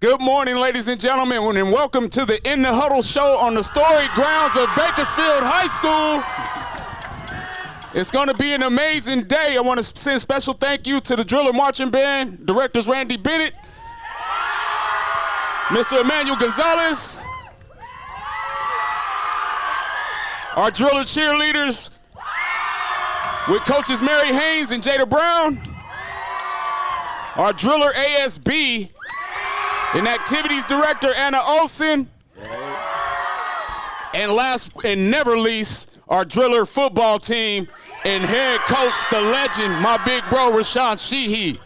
Good morning, ladies and gentlemen, and welcome to the In the Huddle show on the storied grounds of Bakersfield High School. It's going to be an amazing day. I want to send a special thank you to the Driller Marching Band, directors Randy Bennett, Mr. Emmanuel Gonzalez, our Driller cheerleaders with coaches Mary Haynes and Jada Brown, our Driller ASB and activities director Anna Olson, and last and never least, our Driller football team and head coach, the legend, my big bro, Rashawn Sheehy.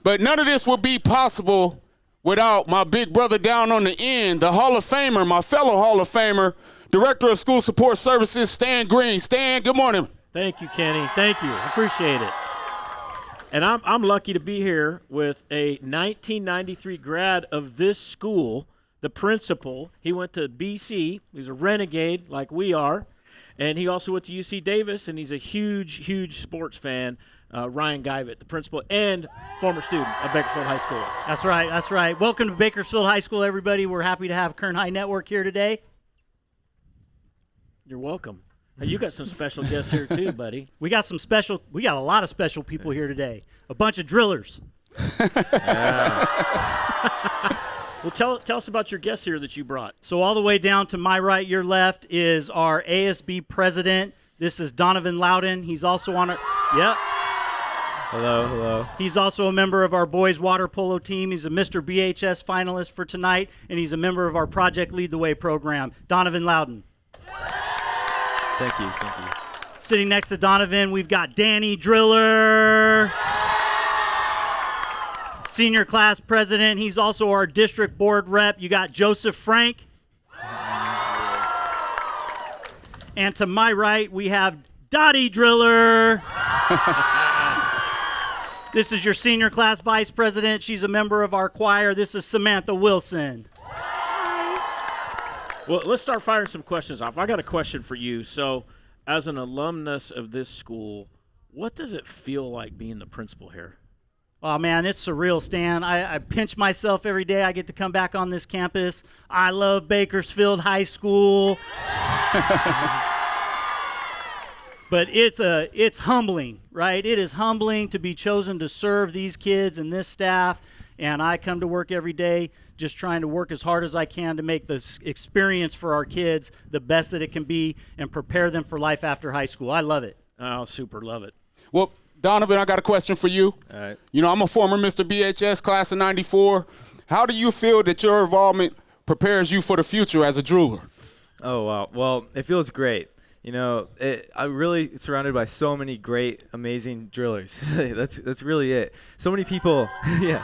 But none of this would be possible without my big brother down on the end, the Hall of Famer, my fellow Hall of Famer, Director of School Support Services, Stan Green. Stan, good morning. Thank you, Kenny. Thank you. Appreciate it. And I'm lucky to be here with a 1993 grad of this school, the principal. He went to BC. He's a renegade like we are. And he also went to UC Davis, and he's a huge, huge sports fan, Ryan Guyvett, the principal and former student at Bakersfield High School. That's right. That's right. Welcome to Bakersfield High School, everybody. We're happy to have Kern High Network here today. You're welcome. Hey, you got some special guests here too, buddy. We got a lot of special people here today. A bunch of drillers. Well, tell us about your guests here that you brought. So all the way down to my right, your left, is our ASB president. This is Donovan Loudon. He's also on our Hello. He's also a member of our boys water polo team. He's a Mr. BHS finalist for tonight, and he's a member of our Project Lead the Way program. Donovan Loudon. Thank you. Sitting next to Donovan, we've got Danny Driller, senior class president. He's also our district board rep. You got Joseph Frank. And to my right, we have Dottie Driller. This is your senior class vice president. She's a member of our choir. This is Samantha Wilson. Well, let's start firing some questions off. I got a question for you. So, as an alumnus of this school, what does it feel like being the principal here? Oh, man, it's surreal, Stan. I pinch myself every day I get to come back on this campus. I love Bakersfield High School. But it's humbling, right? It is humbling to be chosen to serve these kids and this staff. And I come to work every day just trying to work as hard as I can to make this experience for our kids the best that it can be and prepare them for life after high school. I love it. Oh, super love it. Well, Donovan, I got a question for you. All right. You know, I'm a former Mr. BHS class of 94. How do you feel that your involvement prepares you for the future as a driller? Oh, wow. Well, it feels great. You know, I'm really surrounded by so many great, amazing drillers. That's really it. So many people. Yeah.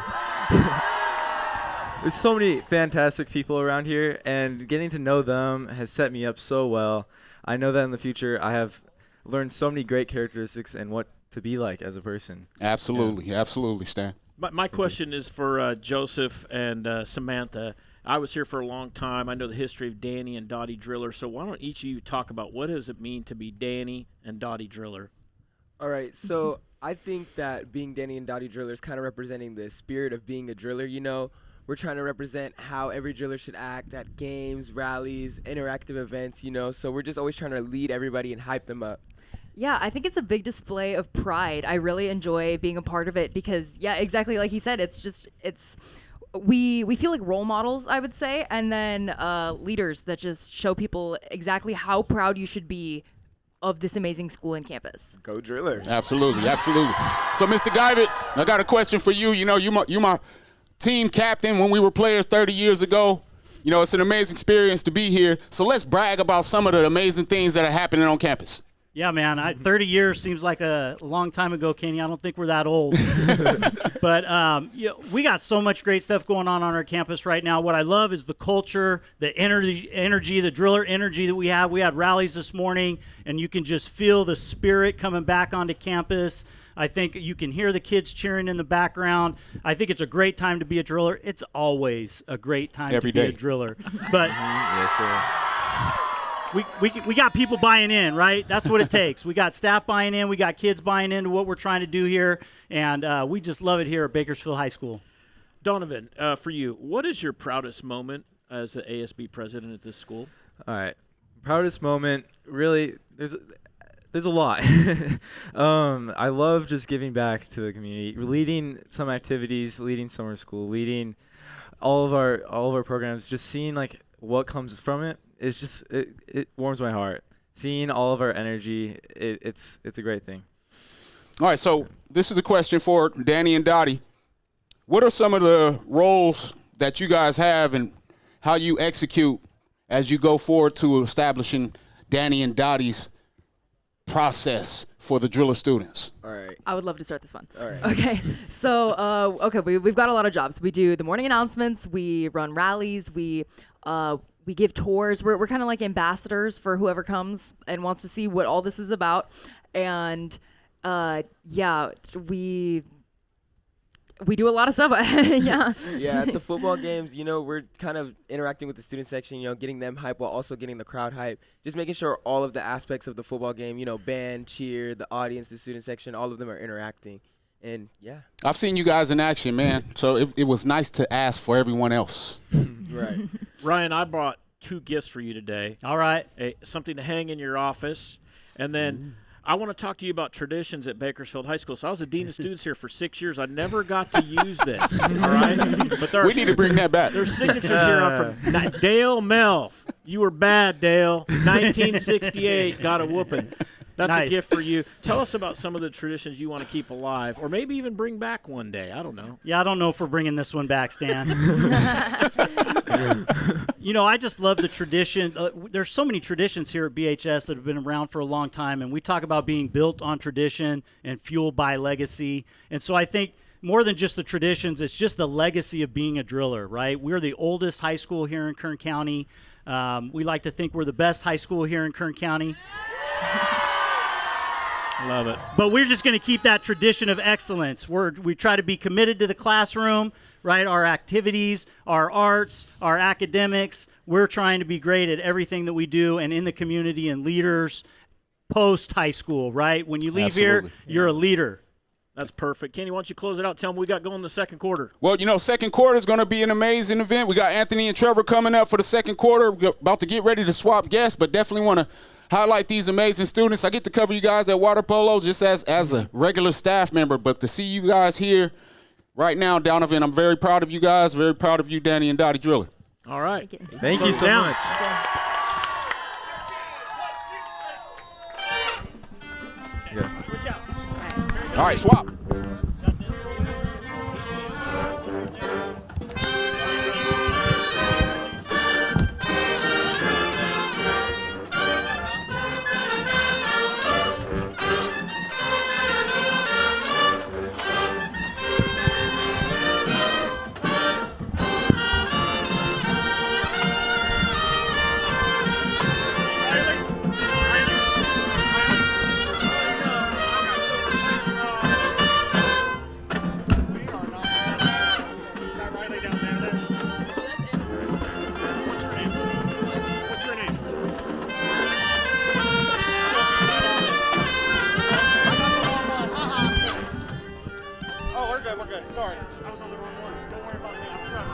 There's so many fantastic people around here, and getting to know them has set me up so well. I know that in the future I have learned so many great characteristics and what to be like as a person. Absolutely, absolutely, Stan. My question is for Joseph and Samantha. I was here for a long time. I know the history of Danny and Dottie Driller. So why don't each of you talk about what does it mean to be Danny and Dottie Driller? All right, so I think that being Danny and Dottie Driller is kind of representing the spirit of being a driller. You know, we're trying to represent how every driller should act at games, rallies, interactive events, you know. So we're just always trying to lead everybody and hype them up. Yeah, I think it's a big display of pride. I really enjoy being a part of it because, yeah, exactly like he said, we feel like role models, I would say, and then leaders that just show people exactly how proud you should be of this amazing school and campus. Go Drillers. Absolutely. So, Mr. Guyvett, I got a question for you. You know, you my team captain when we were players 30 years ago. You know, it's an amazing experience to be here. So let's brag about some of the amazing things that are happening on campus. Yeah, man, 30 years seems like a long time ago, Kenny. I don't think we're that old. But we got so much great stuff going on our campus right now. What I love is the culture, the energy, the driller energy that we have. We had rallies this morning, and you can just feel the spirit coming back onto campus. I think you can hear the kids cheering in the background. I think it's a great time to be a driller. It's always a great time to be a driller. But Yes, sir. We got people buying in, right? That's what it takes. We got staff buying in. We got kids buying into what we're trying to do here. And we just love it here at Bakersfield High School. Donovan, for you, what is your proudest moment as the ASB president at this school? All right. Proudest moment, really, there's a lot. I love just giving back to the community, leading some activities, leading summer school, leading all of our programs, just seeing like what comes from it. It's just it warms my heart. Seeing all of our energy, it's a great thing. All right, so this is a question for Danny and Dottie. What are some of the roles that you guys have and how you execute as you go forward to establishing Danny and Dottie's process for the Driller students? All right. I would love to start this one. All right. Okay. So, we've got a lot of jobs. We do the morning announcements. We run rallies. We give tours. We're kind of like ambassadors for whoever comes and wants to see what all this is about. And we do a lot of stuff. Yeah. Yeah, at the football games, we're kind of interacting with the student section, getting them hype while also getting the crowd hype. Just making sure all of the aspects of the football game, band, cheer, the audience, the student section, all of them are interacting. And, yeah. I've seen you guys in action, man. So it was nice to ask for everyone else. Right. Ryan, I brought 2 gifts for you today. All right. Something to hang in your office, and then I want to talk to you about traditions at Bakersfield High School. So I was the dean of students here for 6 years. I never got to use this. All right, but We need to bring that back. There's signatures here from Dale Melf. You were bad, Dale. 1968, got a whooping. That's Nice. a gift for you. Tell us about some of the traditions you want to keep alive, or maybe even bring back one day. I don't know. Yeah, I don't know if we're bringing this one back, Stan. I just love the tradition. There's so many traditions here at BHS that have been around for a long time, and we talk about being built on tradition and fueled by legacy. And so I think more than just the traditions, it's just the legacy of being a driller, right? We're the oldest high school here in Kern County. We like to think we're the best high school here in Kern County. Love it. But we're just going to keep that tradition of excellence. We try to be committed to the classroom, right? Our activities, our arts, our academics. We're trying to be great at everything that we do and in the community and leaders post high school, right? When you leave here, you're a leader. That's perfect. Kenny, why don't you close it out? Tell them we got going in the second quarter. Well, second quarter is going to be an amazing event. We got Anthony and Trevor coming up for the second quarter. We're about to get ready to swap guests, but definitely want to highlight these amazing students. I get to cover you guys at water polo just as a regular staff member, but to see you guys here right now, Donovan, I'm very proud of you guys, very proud of you, Danny and Dottie Driller. All right. Thank you so down. much. All right, swap. Sorry, I was on the wrong one. Don't worry about me. I'm Trevor.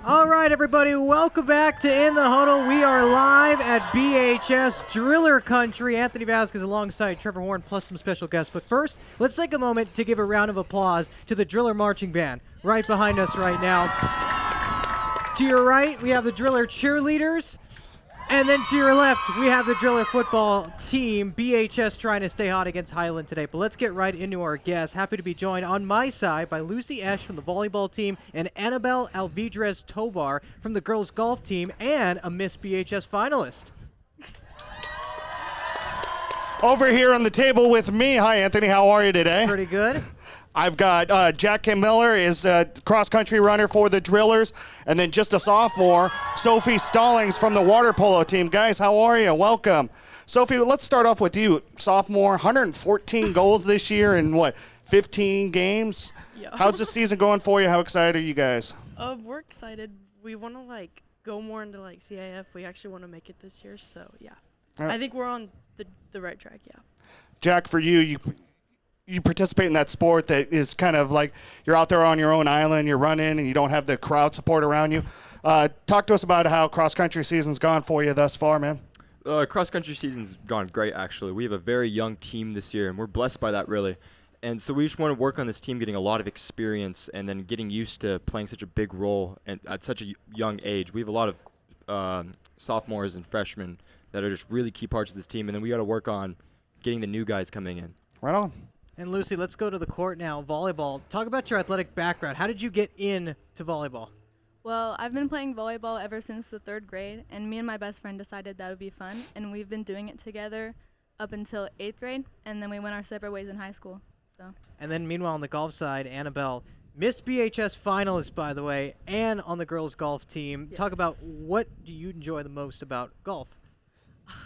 All right, everybody, welcome back to In the Huddle. We are live at BHS Driller Country. Anthony Vasquez alongside Trevor Horn, plus some special guests. But first, let's take a moment to give a round of applause to the Driller Marching Band right behind us right now. To your right, we have the Driller cheerleaders. And then to your left, we have the Driller football team, BHS trying to stay hot against Highland today. But let's get right into our guests. Happy to be joined on my side by Lucy Esch from the volleyball team and Annabelle Alvidrez Tovar from the girls golf team and a Miss BHS finalist. Over here on the table with me. Hi, Anthony. How are you today? Pretty good. I've got Jack Kim Miller is a cross-country runner for the Drillers, and then just a sophomore, Sophie Stallings from the water polo team. Guys, how are you? Welcome. Sophie, let's start off with you. Sophomore, 114 goals this year in, 15 games? Yeah. How's the season going for you? How excited are you guys? We're excited. We want to, go more into, CIF. We actually want to make it this year, so, yeah. I think we're on the right track. Yeah. Jack, for you participate in that sport that is kind of like you're out there on your own island, you're running, and you don't have the crowd support around you. Talk to us about how cross-country season's gone for you thus far, man. Cross-country season's gone great, actually. We have a very young team this year, and we're blessed by that, really. And so we just want to work on this team getting a lot of experience and then getting used to playing such a big role at such a young age. We have a lot of sophomores and freshmen that are just really key parts of this team, and then we got to work on getting the new guys coming in. Right on. And Lucy, let's go to the court now. Volleyball. Talk about your athletic background. How did you get into volleyball? Well, I've been playing volleyball ever since the 3rd grade, and me and my best friend decided that would be fun, and we've been doing it together up until 8th grade, and then we went our separate ways in high school. So. And then meanwhile on the golf side, Annabelle, Miss BHS finalist, by the way, and on the girls golf team. Yes. Talk about what do you enjoy the most about golf?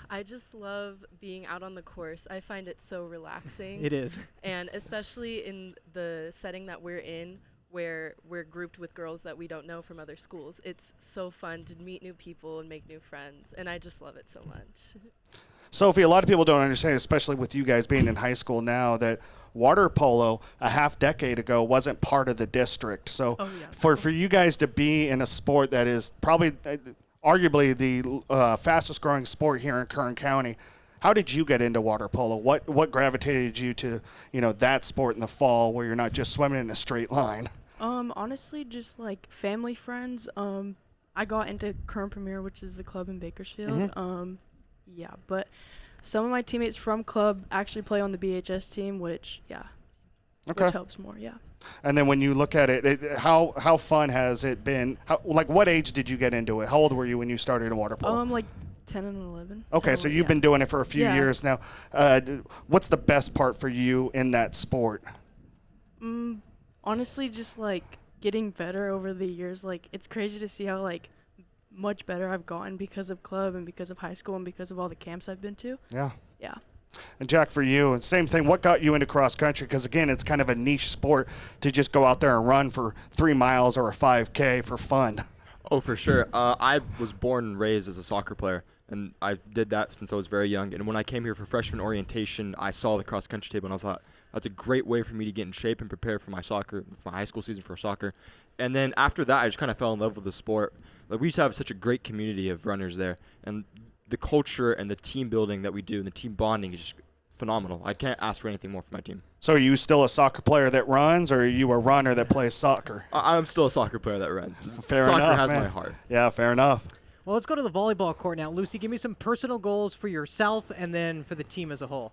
I just love being out on the course. I find it so relaxing. It is. And especially in the setting that we're in, where we're grouped with girls that we don't know from other schools. It's so fun to meet new people and make new friends, and I just love it so much. Sophie, a lot of people don't understand, especially with you guys being in high school now, that water polo a half decade ago wasn't part of the district. So for you guys to be in a sport that is probably arguably the fastest growing sport here in Kern County, how did you get into water polo? What gravitated you to, that sport in the fall where you're not just swimming in a straight line? Honestly, just like family friends. I got into Kern Premier, which is the club in Bakersfield. But some of my teammates from club actually play on the BHS team, which helps more. Yeah. And then when you look at it, how fun has it been? What age did you get into it? How old were you when you started in water polo? Like 10 and 11. Okay, so you've been doing it for a few years now. What's the best part for you in that sport? Honestly, just like getting better over the years. Like it's crazy to see how much better I've gotten because of club and because of high school and because of all the camps I've been to. Yeah. Yeah. And Jack, for you, same thing. What got you into cross country? Because again, it's kind of a niche sport to just go out there and run for 3 miles or a 5K for fun. Oh, for sure. I was born and raised as a soccer player, and I did that since I was very young. And when I came here for freshman orientation, I saw the cross country table, and I was like, that's a great way for me to get in shape and prepare for my high school season for soccer. And then after that, I just kind of fell in love with the sport. We used to have such a great community of runners there, and the culture and the team building that we do and the team bonding is just phenomenal. I can't ask for anything more from my team. So are you still a soccer player that runs, or are you a runner that plays soccer? I'm still a soccer player that runs. Fair soccer enough, has man. my heart. Yeah, fair enough. Well, let's go to the volleyball court now. Lucy, give me some personal goals for yourself and then for the team as a whole.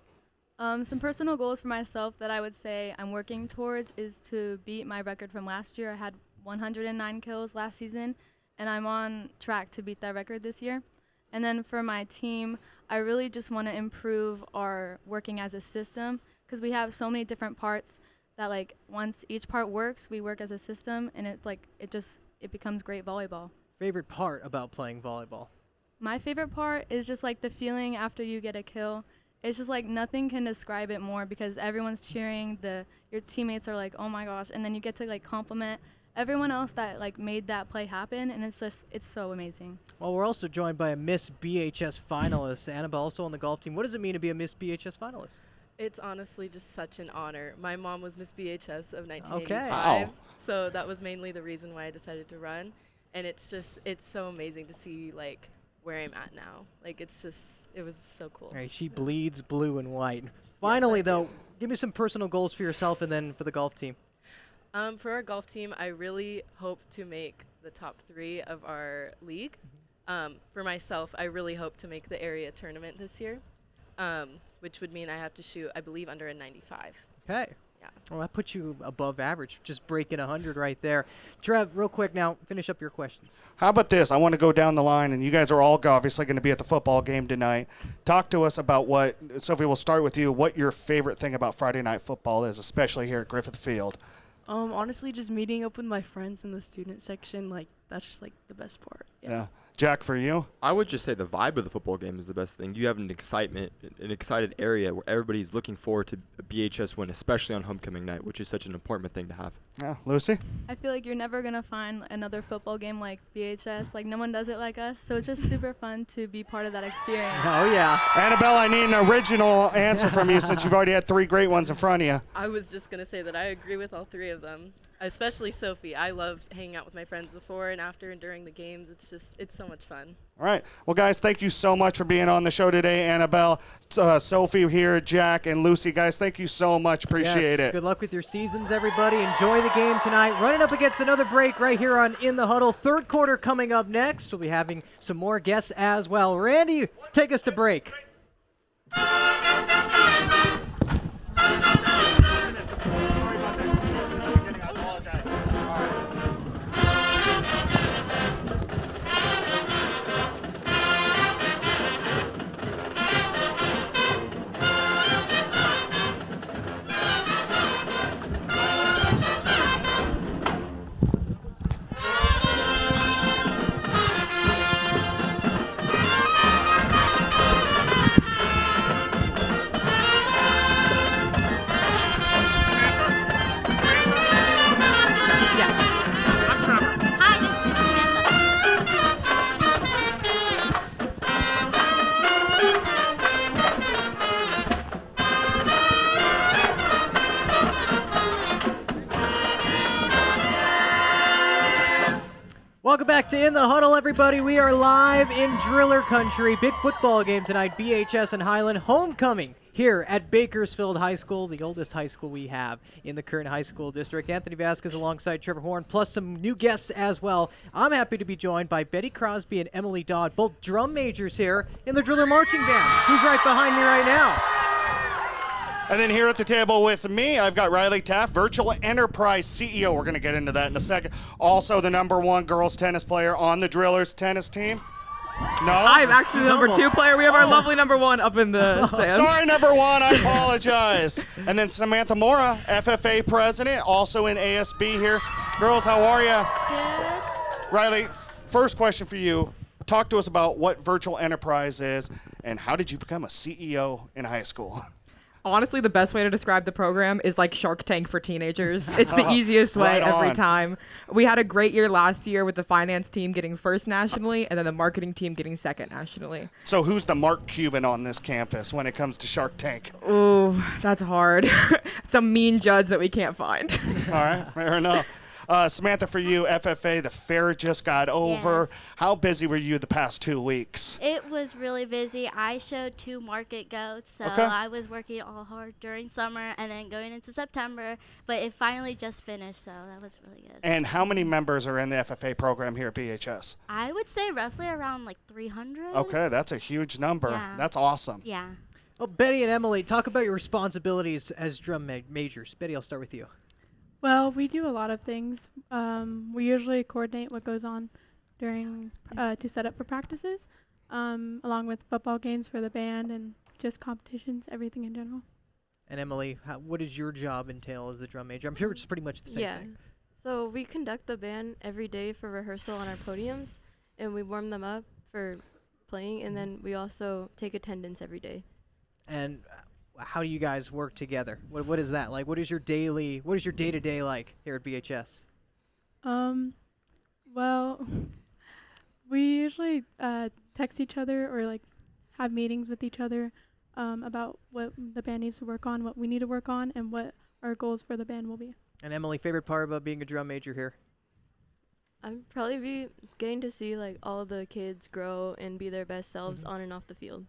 Some personal goals for myself that I would say I'm working towards is to beat my record from last year. I had 109 kills last season, and I'm on track to beat that record this year. And then for my team, I really just want to improve our working as a system because we have so many different parts that once each part works, we work as a system, and it's it becomes great volleyball. Favorite part about playing volleyball? My favorite part is just the feeling after you get a kill. It's just nothing can describe it more because everyone's cheering. Your teammates are oh my gosh, and then you get to compliment everyone else that made that play happen, and it's so amazing. Well, we're also joined by a Miss BHS finalist, Annabelle, also on the golf team. What does it mean to be a Miss BHS finalist? It's honestly just such an honor. My mom was Miss BHS of 1985, Okay. Wow. So that was mainly the reason why I decided to run, and it's so amazing to see where I'm at now. It was so cool. All right, she bleeds blue and white. Finally, Yes, I though, do. give me some personal goals for yourself and then for the golf team. For our golf team, I really hope to make the top 3 of our league. For myself, I really hope to make the area tournament this year, which would mean I have to shoot, I believe, under a 95. Okay. Yeah. Well, that puts you above average, just breaking 100 right there. Trev, real quick now, finish up your questions. How about this? I want to go down the line, and you guys are all obviously going to be at the football game tonight. Talk to us about Sophie, we'll start with you, what your favorite thing about Friday night football is, especially here at Griffith Field. Honestly, just meeting up with my friends in the student section, that's just the best part. Yeah. Jack, for you? I would just say the vibe of the football game is the best thing. You have an excited area where everybody's looking forward to a BHS win, especially on homecoming night, which is such an important thing to have. Yeah, Lucy? I feel like you're never going to find another football game like BHS. Like, no one does it like us. So it's just super fun to be part of that experience. Oh, yeah. Annabelle, I need an original answer from you since you've already had 3 great ones in front of you. I was just going to say that I agree with all 3 of them, especially Sophie. I love hanging out with my friends before and after and during the games. It's so much fun. All right. Well, guys, thank you so much for being on the show today. Annabelle, Sophie here, Jack, and Lucy. Guys, thank you so much. Appreciate it. Good luck with your seasons, everybody. Enjoy the game tonight. Running up against another break right here on In the Huddle. Third quarter coming up next. We'll be having some more guests as well. Randy, take us to break. Welcome back to In the Huddle, everybody. We are live in Driller Country. Big football game tonight, BHS and Highland. Homecoming here at Bakersfield High School, the oldest high school we have in the current high school district. Anthony Vasquez alongside Trevor Horn, plus some new guests as well. I'm happy to be joined by Betty Crosby and Emily Dodd, both drum majors here in the Driller Marching Band. Who's right behind me right now? And then here at the table with me, I've got Riley Taft, Virtual Enterprise CEO. We're going to get into that in a second. Also the #1 girls tennis player on the Drillers tennis team. No? I'm actually the #2 player. We have our lovely #1 up in the stands. Sorry, #1. I apologize. And then Samantha Mora, FFA president, also in ASB here. Girls, how are you? Good. Riley, first question for you. Talk to us about what Virtual Enterprise is and how did you become a CEO in high school? Honestly, the best way to describe the program is like Shark Tank for teenagers. It's the easiest way Right every on. time. We had a great year last year with the finance team getting first nationally and then the marketing team getting second nationally. So who's the Mark Cuban on this campus when it comes to Shark Tank? Ooh, that's hard. Some mean judge that we can't find. All right, fair enough. Samantha, for you, FFA, the fair just got over. Yes. How busy were you the past 2 weeks? It was really busy. I showed 2 market goats, so Okay. I was working all hard during summer and then going into September, but it finally just finished, so that was really good. And how many members are in the FFA program here at BHS? I would say roughly around like 300. Okay, that's a huge number. Yeah. That's awesome. Yeah. Well, Betty and Emily, talk about your responsibilities as drum majors. Betty, I'll start with you. Well, we do a lot of things. We usually coordinate what goes on during to set up for practices, along with football games for the band and just competitions, everything in general. And Emily, what does your job entail as the drum major? I'm sure it's pretty much the same thing. So we conduct the band every day for rehearsal on our podiums, and we warm them up for playing, and then we also take attendance every day. And how do you guys work together? What is that like? What is your day-to-day like here at BHS? Well, we usually text each other or like have meetings with each other about what the band needs to work on, what we need to work on, and what our goals for the band will be. And Emily, favorite part about being a drum major here? I'd probably be getting to see like all the kids grow and be their best selves on and off the field.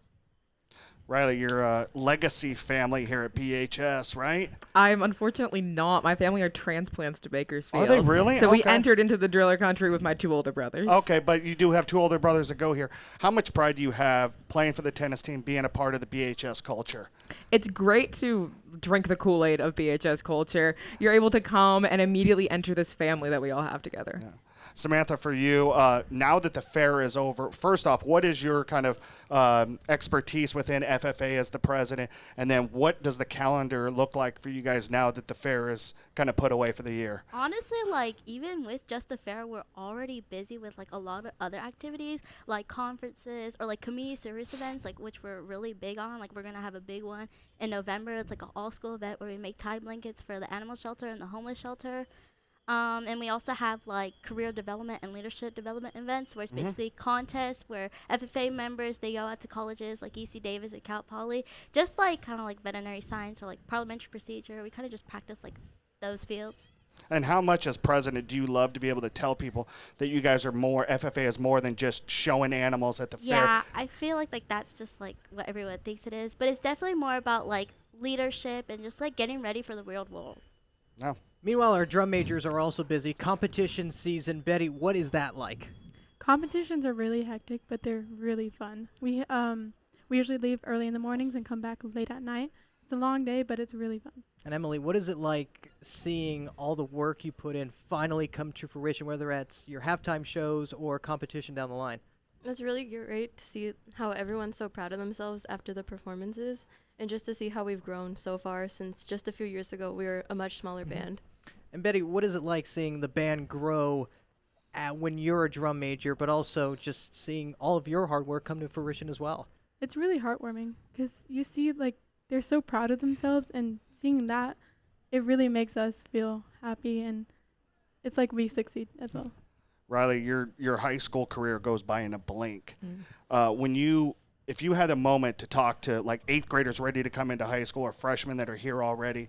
Riley, you're a legacy family here at BHS, right? I'm unfortunately not. My family are transplants to Bakersfield. Are they really? So we Okay. entered into the Driller Country with my 2 older brothers. Okay, but you do have 2 older brothers that go here. How much pride do you have playing for the tennis team, being a part of the BHS culture? It's great to drink the Kool-Aid of BHS culture. You're able to come and immediately enter this family that we all have together. Yeah. Samantha, for you, now that the fair is over, first off, what is your kind of expertise within FFA as the president? And then what does the calendar look like for you guys now that the fair is kind of put away for the year? Honestly, like, even with just the fair, we're already busy with, like, a lot of other activities, like conferences or, like, community service events, like, which we're really big on. Like, we're going to have a big one in November. It's, like, an all-school event where we make tie blankets for the animal shelter and the homeless shelter. And we also have, like, career development and leadership development events where it's basically contests where FFA members, they go out to colleges like EC Davis and Cal Poly, just, like, kind of like veterinary science or, like, parliamentary procedure. We kind of just practice, like, those fields. And how much as president do you love to be able to tell people that you guys are more, FFA is more than just showing animals at the fair? Yeah, I feel like that's just, like, what everyone thinks it is. But it's definitely more about, like, leadership and just, like, getting ready for the real world. No. Meanwhile, our drum majors are also busy. Competition season. Betty, what is that like? Competitions are really hectic, but they're really fun. We usually leave early in the mornings and come back late at night. It's a long day, but it's really fun. And Emily, what is it like seeing all the work you put in finally come to fruition, whether it's your halftime shows or competition down the line? It's really great to see how everyone's so proud of themselves after the performances, and just to see how we've grown so far since just a few years ago we were a much smaller band. And Betty, what is it like seeing the band grow when you're a drum major, but also just seeing all of your hard work come to fruition as well? It's really heartwarming because you see, like, they're so proud of themselves, and seeing that, it really makes us feel happy, and it's like we succeed as well. Riley, your high school career goes by in a blink. If you had a moment to talk to, like, 8th graders ready to come into high school or freshmen that are here already,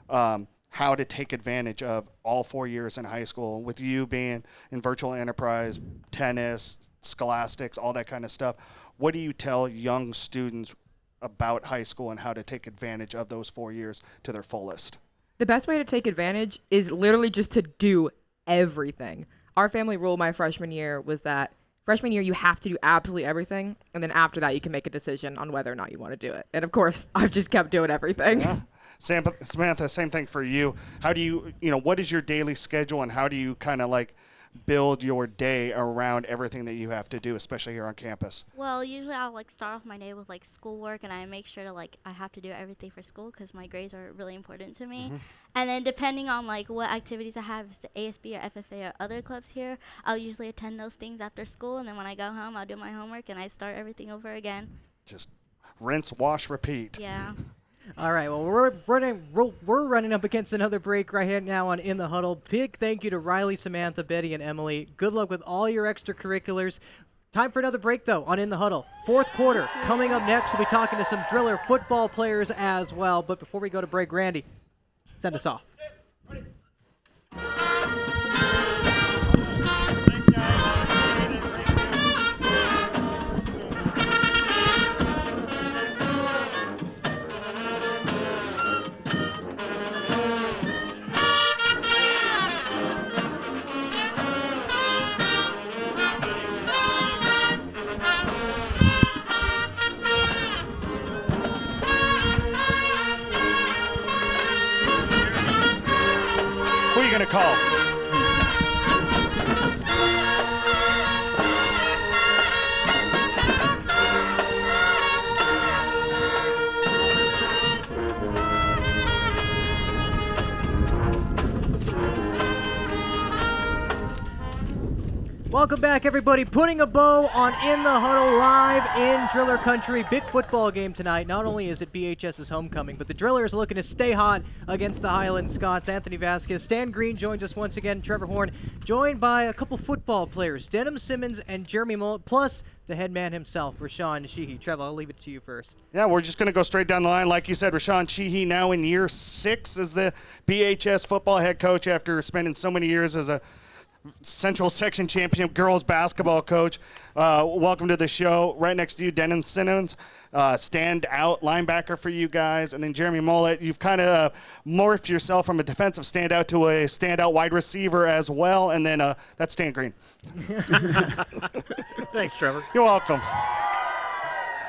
how to take advantage of all 4 years in high school, with you being in virtual enterprise, tennis, scholastics, all that kind of stuff, what do you tell young students about high school and how to take advantage of those 4 years to their fullest? The best way to take advantage is literally just to do everything. Our family rule my freshman year was that freshman year you have to do absolutely everything, and then after that you can make a decision on whether or not you want to do it. And of course, I've just kept doing everything. Yeah. Samantha, same thing for you. How do you, what is your daily schedule, and how do you kind of like build your day around everything that you have to do, especially here on campus? Well, usually I'll, like, start off my day with, like, schoolwork, and I make sure to, like, I have to do everything for school because my grades are really important to me. And then depending on, like, what activities I have, if it's the ASB or FFA or other clubs here, I'll usually attend those things after school, and then when I go home, I'll do my homework, and I start everything over again. Just rinse, wash, repeat. Yeah. All right, well, we're running up against another break right here now on In the Huddle. Big thank you to Riley, Samantha, Betty, and Emily. Good luck with all your extracurriculars. Time for another break, though, on In the Huddle. Fourth quarter coming up next. We'll be talking to some Driller football players as well. But before we go to break, Randy, send us off. Who are you going to call? Welcome back, everybody. Putting a bow on In the Huddle live in Driller Country. Big football game tonight. Not only is it BHS's homecoming, but the Drillers are looking to stay hot against the Highland Scots. Anthony Vasquez, Stan Green joins us once again. Trevor Horn, joined by a couple football players, Denham Simmons and Jeremy Mullet, plus the head man himself, Rashawn Sheehy. Trevor, I'll leave it to you first. Yeah, we're just going to go straight down the line. Like you said, Rashawn Sheehy now in year 6 as the BHS football head coach after spending so many years as a Central Section Championship girls basketball coach. Welcome to the show. Right next to you, Denham Simmons, stand-out linebacker for you guys. And then Jeremy Mullet, you've kind of morphed yourself from a defensive standout to a standout wide receiver as well. And then that's Stan Green. Thanks, Trevor. You're welcome.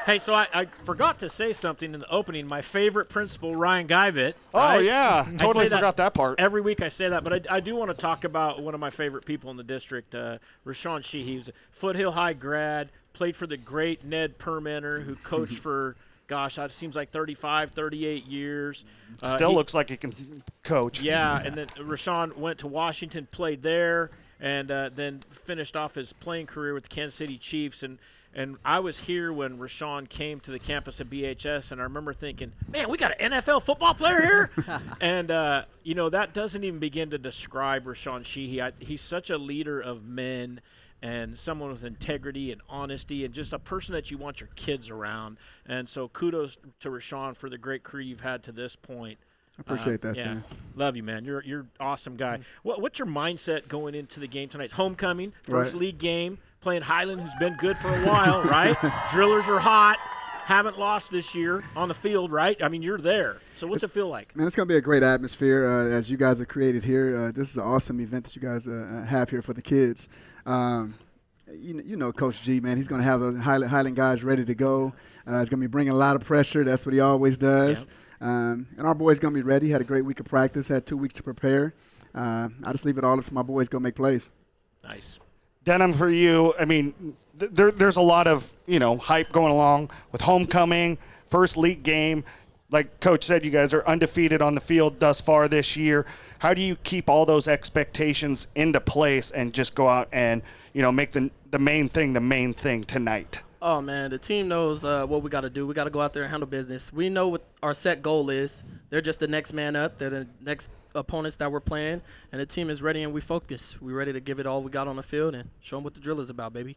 Hey, so I forgot to say something in the opening. My favorite principal, Ryan Guyvit. Oh, right? yeah. I Totally say forgot that part. Every week I say that, but I do want to talk about one of my favorite people in the district, Rashawn Sheehy. He was a Foothill High grad, played for the great Ned Permenter, who coached for, gosh, it seems like 35, 38 years. Still looks like he can coach. Yeah, and then Rashawn went to Washington, played there, and then finished off his playing career with the Kansas City Chiefs. And I was here when Rashawn came to the campus at BHS, and I remember thinking, man, we got an NFL football player here? And, that doesn't even begin to describe Rashawn Sheehy. He's such a leader of men and someone with integrity and honesty and just a person that you want your kids around. And so kudos to Rashawn for the great career you've had to this point. I appreciate that, yeah. Stan. Love you, man. You're an awesome guy. What's your mindset going into the game tonight? It's homecoming, first league game, playing Highland, who's been good for a while, right? Drillers are hot, haven't lost this year on the field, right? I mean, you're there. So what's it feel like? Man, it's going to be a great atmosphere as you guys have created here. This is an awesome event that you guys have here for the kids. You know Coach G, man. He's going to have the Highland guys ready to go. He's going to be bringing a lot of pressure. That's what he always does. Yep. And our boys going to be ready. Had a great week of practice. Had 2 weeks to prepare. I just leave it all up to my boys. Go make plays. Nice. Denham, for you, I mean, there's a lot of, hype going along with homecoming, first league game. Like Coach said, you guys are undefeated on the field thus far this year. How do you keep all those expectations into place and just go out and, make the main thing tonight? Oh, man, the team knows what we got to do. We got to go out there and handle business. We know what our set goal is. They're just the next man up. They're the next opponents that we're playing, and the team is ready and we focus. We're ready to give it all we got on the field and show them what the drill is about, baby.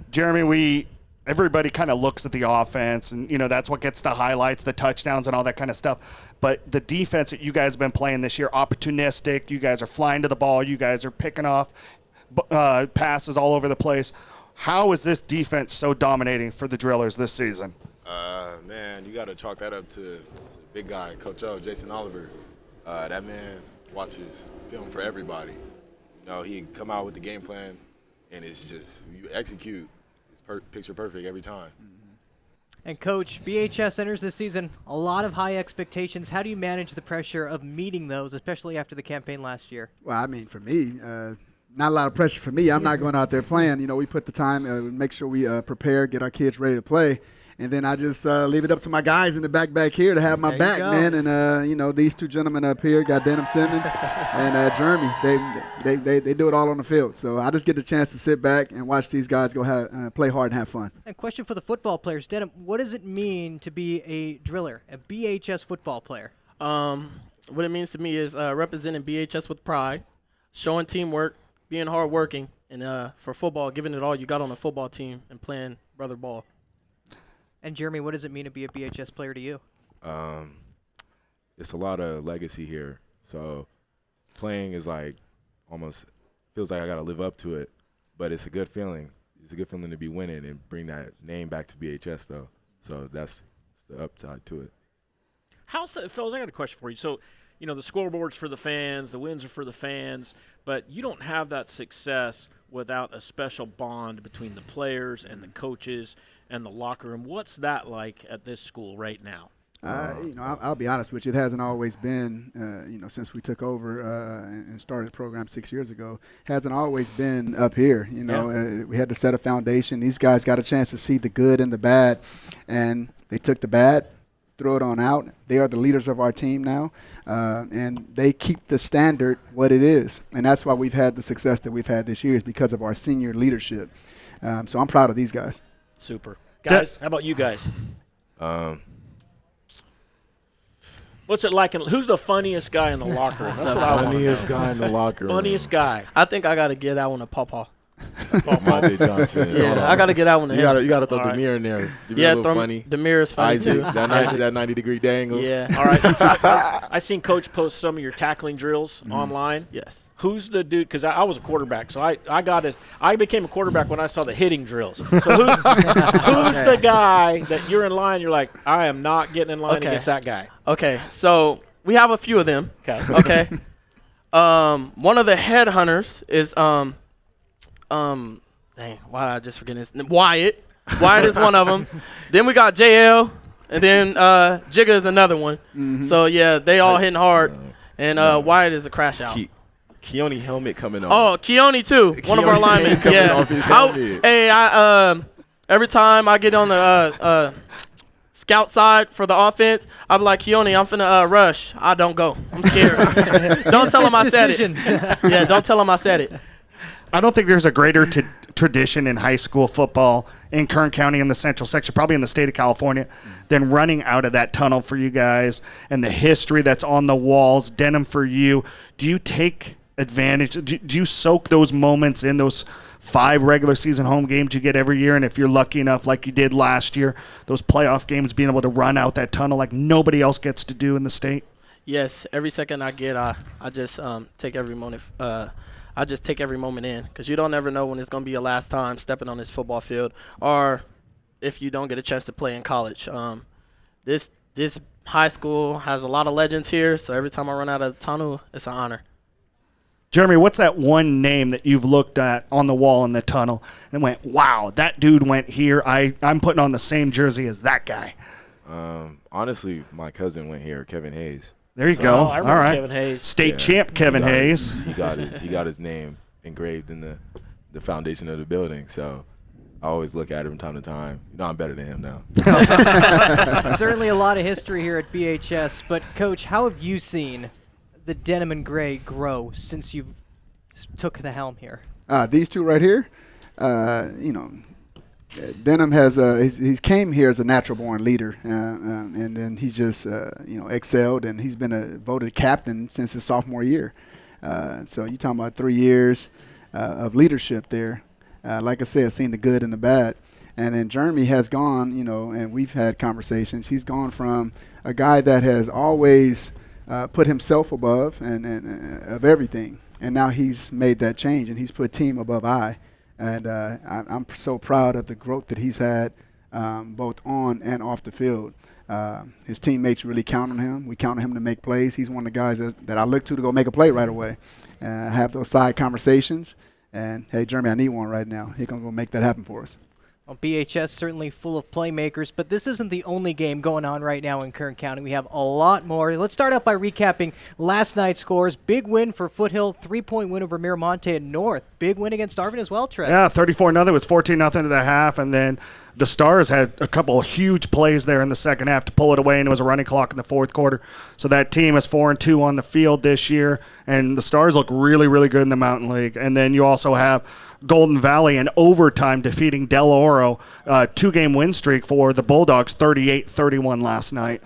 Jeremy, everybody kind of looks at the offense, and, that's what gets the highlights, the touchdowns, and all that kind of stuff. But the defense that you guys have been playing this year, opportunistic. You guys are flying to the ball. You guys are picking off passes all over the place. How is this defense so dominating for the Drillers this season? Man, you got to chalk that up to the big guy, Coach O, Jason Oliver. That man watches film for everybody. He come out with the game plan, and it's just you execute. It's picture perfect every time. And Coach, BHS enters this season a lot of high expectations. How do you manage the pressure of meeting those, especially after the campaign last year? Well, I mean, for me, not a lot of pressure for me. I'm not going out there playing. We put the time, make sure we prepare, get our kids ready to play. And then I just leave it up to my guys in the back here to have my back, man. And, these two gentlemen up here, got Denham Simmons and Jeremy. They do it all on the field. So I just get the chance to sit back and watch these guys go play hard and have fun. And question for the football players. Denham, what does it mean to be a driller, a BHS football player? What it means to me is representing BHS with pride, showing teamwork, being hardworking, and for football, giving it all you got on the football team and playing brother ball. And Jeremy, what does it mean to be a BHS player to you? It's a lot of legacy here. So playing is like almost feels like I got to live up to it, but it's a good feeling. It's a good feeling to be winning and bring that name back to BHS, though. So that's the upside to it. How's that, fellas? I got a question for you. So, the scoreboard's for the fans, the wins are for the fans, but you don't have that success without a special bond between the players and the coaches and the locker room. What's that like at this school right now? I'll be honest with you. It hasn't always been, since we took over and started the program 6 years ago, hasn't always been up here. We had to set a foundation. These guys got a chance to see the good and the bad, and they took the bad, threw it on out. They are the leaders of our team now, and they keep the standard what it is. And that's why we've had the success that we've had this year is because of our senior leadership. So I'm proud of these guys. Super. Guys, how about you guys? What's it like? Who's the funniest guy in the locker room? That's what I want. Funniest guy in the locker room. Funniest guy. I think I got to get that one to Pawpaw. Monte Johnson. Yeah, I got to get that one to him. You got to throw Demir in there. Yeah, funny. Demir is funny, Isaac, too. that 90-degree dangle. Yeah. All right. I seen Coach post some of your tackling drills online. Yes. Who's the dude? Because I was a quarterback, so I became a quarterback when I saw the hitting drills. So who's the guy that you're in line? You're like, I am not getting in line against that guy. Okay, so we have a few of them. Okay. One of the headhunters is dang, why did I just forget his name? Wyatt. Wyatt is one of them. Then we got JL, and then Jigga is another one. So, yeah, they all hitting hard. And Wyatt is a crash out. Keone helmet coming on. Oh, Keone too. One of our linemen. Yeah. Every time I get on the scout side for the offense, I'm like, Keone, I'm finna rush. I don't go. I'm scared. Don't tell him I said it. Yeah, don't tell him I said it. I don't think there's a greater tradition in high school football in Kern County in the Central Section, probably in the state of California, than running out of that tunnel for you guys and the history that's on the walls. Denim for you. Do you take advantage? Do you soak those moments in, those 5 regular season home games you get every year? And if you're lucky enough, like you did last year, those playoff games, being able to run out that tunnel like nobody else gets to do in the state? Yes, every second I get, I just take every moment. I just take every moment in, because you don't ever know when it's going to be your last time stepping on this football field, or if you don't get a chance to play in college. This high school has a lot of legends here, so every time I run out of the tunnel, it's an honor. Jeremy, what's that one name that you've looked at on the wall in the tunnel and went, wow, that dude went here. I'm putting on the same jersey as that guy? Honestly, my cousin went here, Kevin Hayes. There you go. I remember all right. Kevin Hayes. State champ Kevin Hayes. He got his name engraved in the foundation of the building. So I always look at it from time to time. You know, I'm better than him now. Certainly a lot of history here at BHS. But, Coach, how have you seen the denim and gray grow since you've took the helm here? These two right here, Denham has he's came here as a natural born leader, and then he just excelled, and he's been a voted captain since his sophomore year. So you're talking about 3 years of leadership there. Like I said, seen the good and the bad. And then Jeremy has gone, and we've had conversations. He's gone from a guy that has always put himself above and of everything, and now he's made that change, and he's put team above I. And I'm so proud of the growth that he's had both on and off the field. His teammates really count on him. We count on him to make plays. He's one of the guys that I look to go make a play right away. Have those side conversations. And, hey, Jeremy, I need one right now. He's going to go make that happen for us. Well, BHS certainly full of playmakers, but this isn't the only game going on right now in Kern County. We have a lot more. Let's start out by recapping last night's scores. Big win for Foothill, 3-point win over Miramonte and North. Big win against Darvin as well, Trev. Yeah, 34-0. It was 14-0 at the half, and then the Stars had a couple of huge plays there in the second half to pull it away, and it was a running clock in the fourth quarter. So that team is 4-2 on the field this year, and the Stars look really, really good in the Mountain League. And then you also have Golden Valley in overtime defeating Del Oro, 2-game win streak for the Bulldogs, 38-31 last night.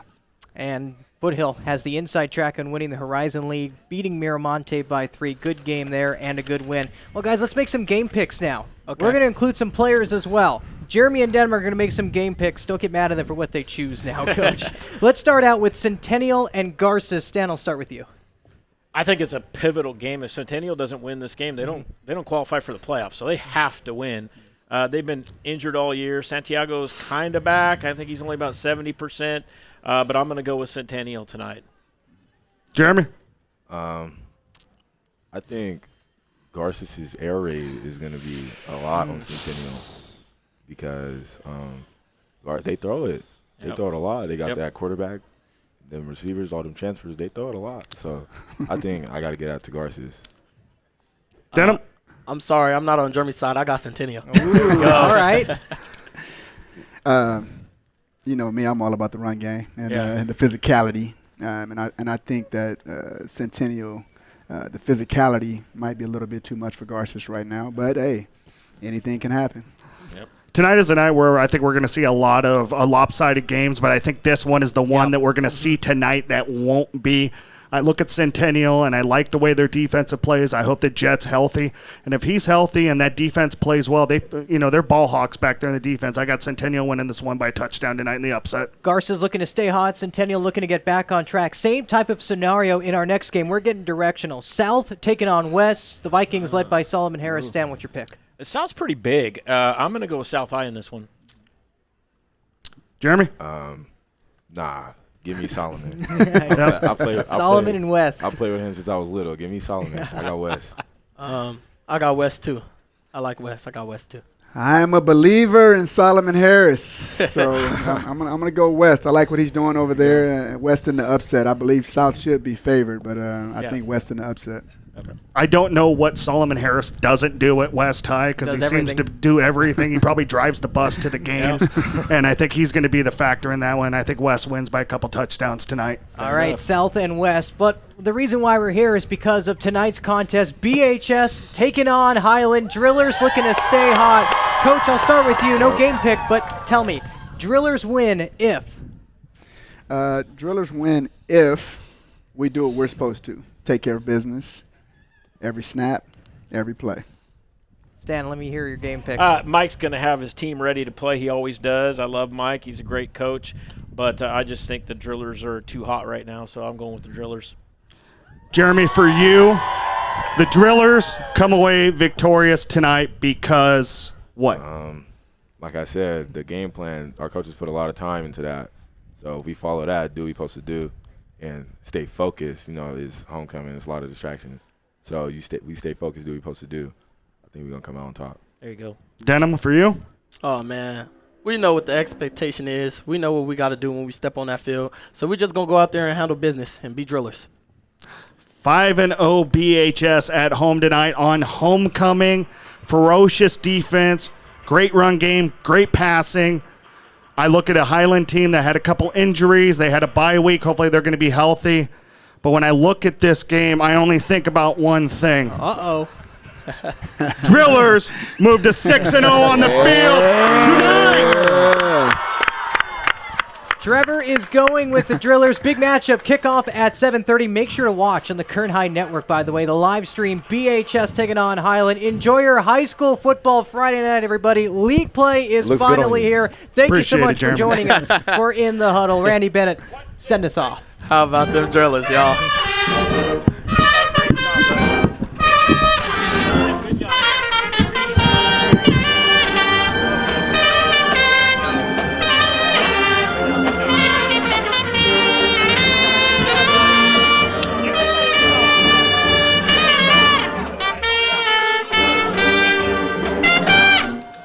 And Foothill has the inside track on winning the Horizon League, beating Miramonte by 3. Good game there and a good win. Well, guys, let's make some game picks now. Okay. We're going to include some players as well. Jeremy and Denham are going to make some game picks. Don't get mad at them for what they choose now, Coach. Let's start out with Centennial and Garces. Stan, I'll start with you. I think it's a pivotal game. If Centennial doesn't win this game, they don't qualify for the playoffs, so they have to win. They've been injured all year. Santiago's kind of back. I think he's only about 70%, but I'm going to go with Centennial tonight. Jeremy? I think Garces' air raid is going to be a lot on Centennial because they throw it. They throw it a lot. They got that quarterback. Them receivers, all them transfers, they throw it a lot. So I think I got to get out to Garces. Denham? I'm sorry, I'm not on Jeremy's side. I got Centennial. All right. Me, I'm all about the run game and the physicality. And I think that Centennial, the physicality might be a little bit too much for Garces right now. But, hey, anything can happen. Tonight is the night where I think we're going to see a lot of lopsided games, but I think this one is the one that we're going to see tonight that won't be. I look at Centennial, and I like the way their defensive plays. I hope that Jet's healthy. And if he's healthy and that defense plays well, they're ball hawks back there in the defense. I got Centennial winning this one by a touchdown tonight in the upset. Garces looking to stay hot. Centennial looking to get back on track. Same type of scenario in our next game. We're getting directional. South taking on West. The Vikings led by Solomon Harris. Stan, what's your pick? It sounds pretty big. I'm going to go with South High in this one. Jeremy? Nah. Give me Solomon. Solomon and West. I played with him since I was little. Give me Solomon. I got West. I got West, too. I like West. I got West, too. I am a believer in Solomon Harris, so I'm gonna go West. I like what he's doing over there. West in the upset. I believe South should be favored, but I think West in the upset. I don't know what Solomon Harris doesn't do at West High because he seems to do everything. He probably drives the bus to the games, and I think he's going to be the factor in that one. I think West wins by a couple touchdowns tonight. All right, South and West. But the reason why we're here is because of tonight's contest. BHS taking on Highland. Drillers looking to stay hot. Coach, I'll start with you. No game pick, but tell me, Drillers win if? Drillers win if we do what we're supposed to. Take care of business. Every snap, every play. Stan, let me hear your game pick. Mike's going to have his team ready to play. He always does. I love Mike. He's a great coach. But I just think the Drillers are too hot right now, so I'm going with the Drillers. Jeremy, for you, the Drillers come away victorious tonight because what? Like I said, the game plan, our coaches put a lot of time into that. So if we follow that, do what we're supposed to do, and stay focused. It's homecoming. There's a lot of distractions. So we stay focused, do what we're supposed to do. I think we're going to come out on top. There you go. Denim, for you? Oh, man. We know what the expectation is. We know what we got to do when we step on that field. So we're just going to go out there and handle business and be Drillers. 5-0 BHS at home tonight on homecoming. Ferocious defense, great run game, great passing. I look at a Highland team that had a couple injuries. They had a bye week. Hopefully they're going to be healthy. But when I look at this game, I only think about one thing. Uh-oh. Drillers move to 6-0 on the field tonight. Trevor is going with the Drillers. Big matchup, kickoff at 7:30. Make sure to watch on the Kern High Network, by the way, the live stream. BHS taking on Highland. Enjoy your high school football Friday night, everybody. League play is finally here. Thank you so much for joining us for In the Huddle. Randy Bennett, send us off. How about them Drillers, y'all?